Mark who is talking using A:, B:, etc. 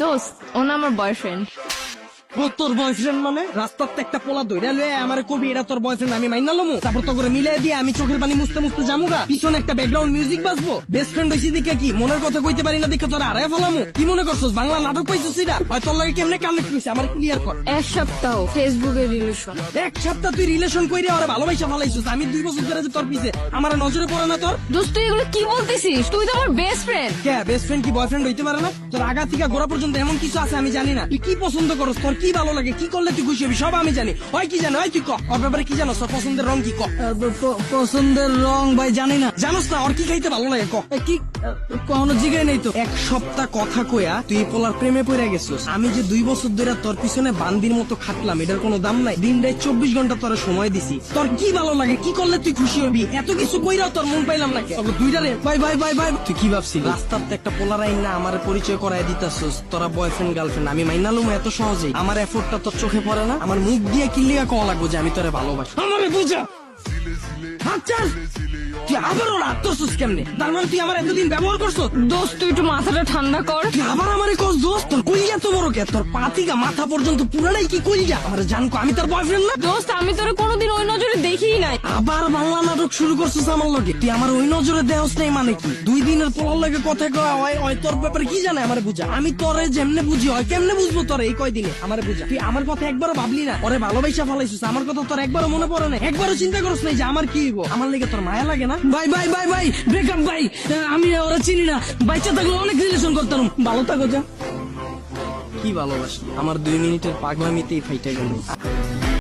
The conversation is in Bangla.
A: দোস্ত ও না আমার বয়ফ্রেন্ড।
B: তোর বয়ফ্রেন্ড মানে রাস্তাতে একটা পোলা দইরা লয়ে আমার কবি এটা তোর বয়ফ্রেন্ড আমি মাইনা লমু তারপর তো করে মিলাই দিয়ে আমি চোখের পানি মুছতে মুছতে জামুগা পিছনে একটা ব্যাকগ্রাউন্ড মিউজিক বাজবো বেস্ট ফ্রেন্ড হইছি দেখে কি মনের কথা কইতে পারি না দেখে তোর আড়াই ফেলামু কি মনে করছস বাংলা নাটক পাইছিস এটা হয় তোর লাগে কেমনে কানেক্ট হইছে আমার ক্লিয়ার কর।
A: এক সপ্তাহ ফেসবুকে রিলেশন।
B: এক সপ্তাহ তুই রিলেশন কইরে আর ভালোবাসা ফেলাইছিস আমি 2 বছর ধরে যে তোর পিছে আমার নজরে পড়ে না তোর।
A: দোস্ত তুই এগুলো কি বলতেছিস? তুই তো আমার বেস্ট ফ্রেন্ড।
B: কে বেস্ট ফ্রেন্ড কি বয়ফ্রেন্ড হইতে পারে না? তোর আগা থেকে গোড়া পর্যন্ত এমন কিছু আছে আমি জানি না। তুই কি পছন্দ করস তোর কি ভালো লাগে কি করলে তুই খুশি হবি সব আমি জানি। হয় কি জানো হয় তুই ক ওর ব্যাপারে কি জানো তোর পছন্দের রং কি ক? পছন্দের রং ভাই জানি না। জানোস না ওর কি খাইতে ভালো লাগে ক? কি কোনো জিগাই নেই তো। এক সপ্তাহ কথা কইয়া তুই পোলার প্রেমে পড়ে গেছিস। আমি যে 2 বছর ধরে তোর পিছনে বান্দির মতো খাটলাম এটার কোনো দাম নাই। দিনটায় 24 ঘন্টা তোর সময় দিছি। তোর কি ভালো লাগে কি করলে তুই খুশি হবি এত কিছু কইরাও তোর মন পাইলাম না। দুইটারে ভাই ভাই ভাই ভাই তুই কি ভাবছিস রাস্তাতে একটা পোলার আইন না আমার পরিচয় করায় দিতাছস তোরা বয়ফ্রেন্ড গার্লফ্রেন্ড আমি মাইনালুম এত সহজেই? আমার এফোর্টটা তোর চোখে পড়ে না? আমার মুখ দিয়ে কিলিয়া কওয়া লাগবো যে আমি তোরে ভালোবাসি? আমারে বুঝা আচ্ছা তুই আবারও রাগ করছিস কেমনে? তার মানে তুই আমার এতদিন ব্যবহার করছো?
A: দোস্ত তুই একটু মাথাটা ঠান্ডা কর।
B: তুই আবার আমারে কস দোস্ত? তোর কইয়া তো বড় কে তোর পাতিকা মাথা পর্যন্ত পুরাটাই কি কইয়া আমার জানকো আমি তোর বয়ফ্রেন্ড না?
A: দোস্ত আমি তোরে কোনোদিন ওই নজরে দেখিই নাই।
B: আবার বাংলা নাটক শুরু করছিস আমার লগে? তুই আমার ওই নজরে দেহস নাই মানে কি? 2 দিনের পোলার লগে কথা কওয়া হয় তোর ব্যাপারে কি জানে আমারে বুঝা? আমি তোরে যেমনে বুঝি হয় কেমনে বুঝবো তোরে এই কয়দিনে আমারে বুঝা? তুই আমার কথা একবারও ভাবলি না? ওরে ভালোবাসা ফলাইছিস আমার কথা তোর একবারও মনে পড়ে না? একবারও চিন্তা করছ নাই যে আমার কি হইব? আমার লেগে তোর মায়া লাগে না? ভাই ভাই ভাই ভাই ব্রেকআপ ভাই আমি ওরা চিনি না বাচ্চা থাকলে অনেক রিলেশন করতাম ভালো থাকো যা। কি ভালোবাসি আমার 2 মিনিটের পাগলামিতেই ফাইটা গেল।